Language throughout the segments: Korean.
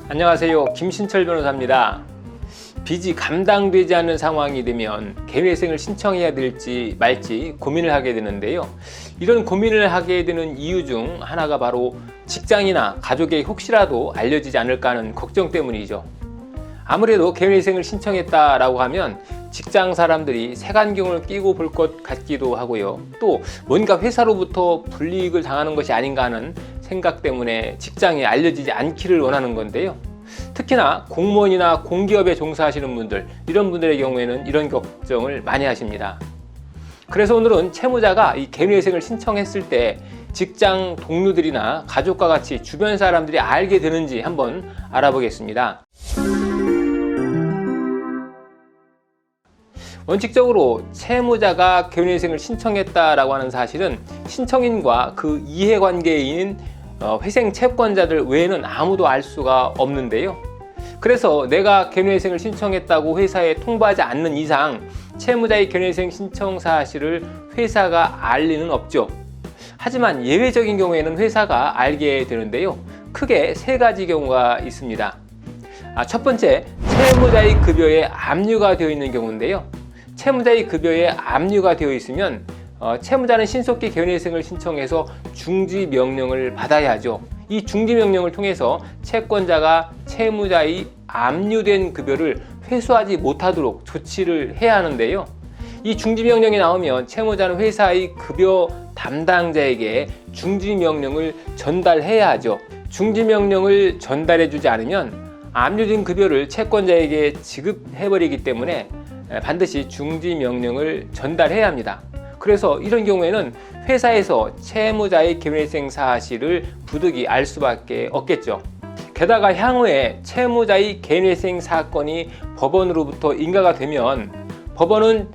안녕하세요. 김신철 변호사입니다. 빚이 감당되지 않는 상황이 되면 개회생을 신청해야 될지 말지 고민을 하게 되는데요. 이런 고민을 하게 되는 이유 중 하나가 바로 직장이나 가족에게 혹시라도 알려지지 않을까 하는 걱정 때문이죠. 아무래도 개회생을 신청했다라고 하면 직장 사람들이 색안경을 끼고 볼 것 같기도 하고요. 또 뭔가 회사로부터 불이익을 당하는 것이 아닌가 하는 생각 때문에 직장에 알려지지 않기를 원하는 건데요. 특히나 공무원이나 공기업에 종사하시는 분들, 이런 분들의 경우에는 이런 걱정을 많이 하십니다. 그래서 오늘은 채무자가 이 개회생을 신청했을 때 직장 동료들이나 가족과 같이 주변 사람들이 알게 되는지 한번 알아보겠습니다. 원칙적으로 채무자가 개회생을 신청했다라고 하는 사실은 신청인과 그 이해관계에 있는 회생 채권자들 외에는 아무도 알 수가 없는데요. 그래서 내가 개회생을 신청했다고 회사에 통보하지 않는 이상 채무자의 개회생 신청 사실을 회사가 알 리는 없죠. 하지만 예외적인 경우에는 회사가 알게 되는데요. 크게 세 가지 경우가 있습니다. 첫 번째, 채무자의 급여에 압류가 되어 있는 경우인데요. 채무자의 급여에 압류가 되어 있으면 채무자는 신속히 개회생을 신청해서 중지 명령을 받아야 하죠. 이 중지 명령을 통해서 채권자가 채무자의 압류된 급여를 회수하지 못하도록 조치를 해야 하는데요. 이 중지 명령이 나오면 채무자는 회사의 급여 담당자에게 중지 명령을 전달해야 하죠. 중지 명령을 전달해 주지 않으면 압류된 급여를 채권자에게 지급해버리기 때문에 반드시 중지 명령을 전달해야 합니다. 그래서 이런 경우에는 회사에서 채무자의 개회생 사실을 부득이 알 수밖에 없겠죠. 게다가 향후에 채무자의 개회생 사건이 법원으로부터 인가가 되면 법원은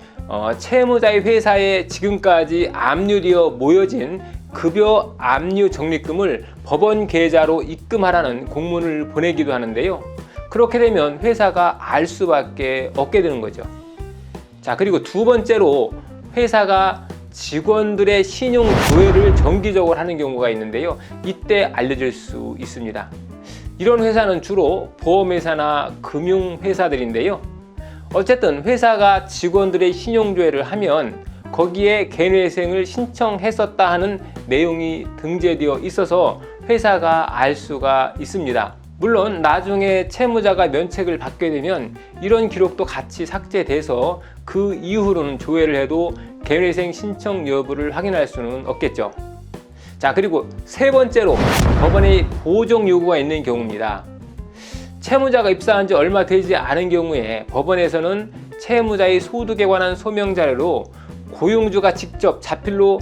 채무자의 회사에 지금까지 압류되어 모여진 급여 압류 적립금을 법원 계좌로 입금하라는 공문을 보내기도 하는데요. 그렇게 되면 회사가 알 수밖에 없게 되는 거죠. 자, 그리고 두 번째로 회사가 직원들의 신용 조회를 정기적으로 하는 경우가 있는데요. 이때 알려질 수 있습니다. 이런 회사는 주로 보험회사나 금융회사들인데요. 어쨌든 회사가 직원들의 신용 조회를 하면 거기에 개회생을 신청했었다 하는 내용이 등재되어 있어서 회사가 알 수가 있습니다. 물론 나중에 채무자가 면책을 받게 되면 이런 기록도 같이 삭제돼서 그 이후로는 조회를 해도 개회생 신청 여부를 확인할 수는 없겠죠. 자, 그리고 세 번째로 법원의 보정 요구가 있는 경우입니다. 채무자가 입사한 지 얼마 되지 않은 경우에 법원에서는 채무자의 소득에 관한 소명 자료로 고용주가 직접 자필로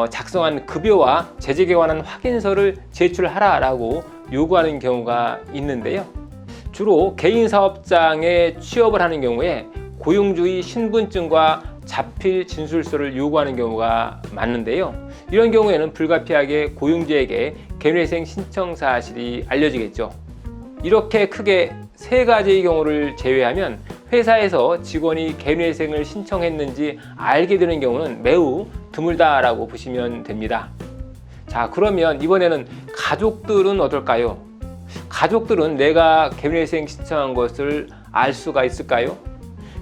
작성한 급여와 재직에 관한 확인서를 제출하라라고 요구하는 경우가 있는데요. 주로 개인사업장에 취업을 하는 경우에 고용주의 신분증과 자필 진술서를 요구하는 경우가 많은데요. 이런 경우에는 불가피하게 고용주에게 개회생 신청 사실이 알려지겠죠. 이렇게 크게 세 가지의 경우를 제외하면 회사에서 직원이 개회생을 신청했는지 알게 되는 경우는 매우 드물다라고 보시면 됩니다. 자, 그러면 이번에는 가족들은 어떨까요? 가족들은 내가 개회생 신청한 것을 알 수가 있을까요?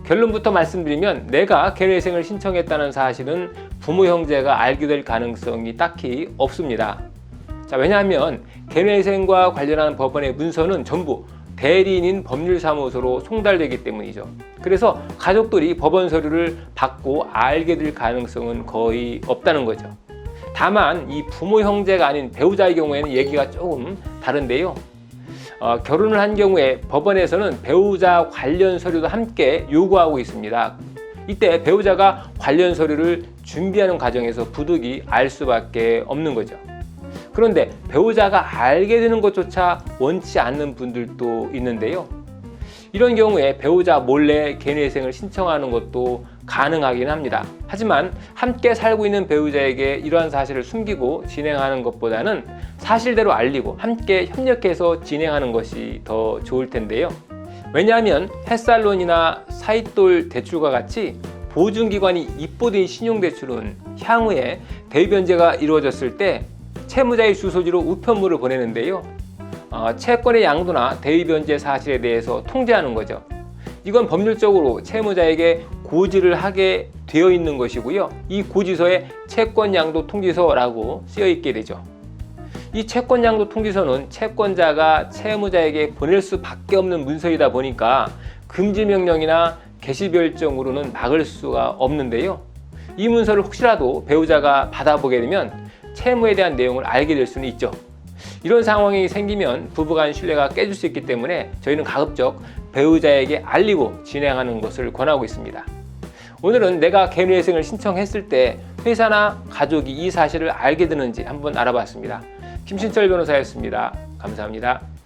결론부터 말씀드리면 내가 개회생을 신청했다는 사실은 부모 형제가 알게 될 가능성이 딱히 없습니다. 자, 왜냐하면 개회생과 관련한 법원의 문서는 전부 대리인인 법률사무소로 송달되기 때문이죠. 그래서 가족들이 법원 서류를 받고 알게 될 가능성은 거의 없다는 거죠. 다만 이 부모 형제가 아닌 배우자의 경우에는 얘기가 조금 다른데요. 결혼을 한 경우에 법원에서는 배우자 관련 서류도 함께 요구하고 있습니다. 이때 배우자가 관련 서류를 준비하는 과정에서 부득이 알 수밖에 없는 거죠. 그런데 배우자가 알게 되는 것조차 원치 않는 분들도 있는데요. 이런 경우에 배우자 몰래 개회생을 신청하는 것도 가능하긴 합니다. 하지만 함께 살고 있는 배우자에게 이러한 사실을 숨기고 진행하는 것보다는 사실대로 알리고 함께 협력해서 진행하는 것이 더 좋을 텐데요. 왜냐하면 햇살론이나 사윗돌 대출과 같이 보증기관이 입보된 신용대출은 향후에 대변제가 이루어졌을 때 채무자의 주소지로 우편물을 보내는데요. 채권의 양도나 대위 변제 사실에 대해서 통지하는 거죠. 이건 법률적으로 채무자에게 고지를 하게 되어 있는 것이고요. 이 고지서에 채권 양도 통지서라고 쓰여 있게 되죠. 이 채권 양도 통지서는 채권자가 채무자에게 보낼 수밖에 없는 문서이다 보니까 금지 명령이나 개시별정으로는 막을 수가 없는데요. 이 문서를 혹시라도 배우자가 받아보게 되면 채무에 대한 내용을 알게 될 수는 있죠. 이런 상황이 생기면 부부간 신뢰가 깨질 수 있기 때문에 저희는 가급적 배우자에게 알리고 진행하는 것을 권하고 있습니다. 오늘은 내가 개인회생을 신청했을 때 회사나 가족이 이 사실을 알게 되는지 한번 알아봤습니다. 김신철 변호사였습니다. 감사합니다.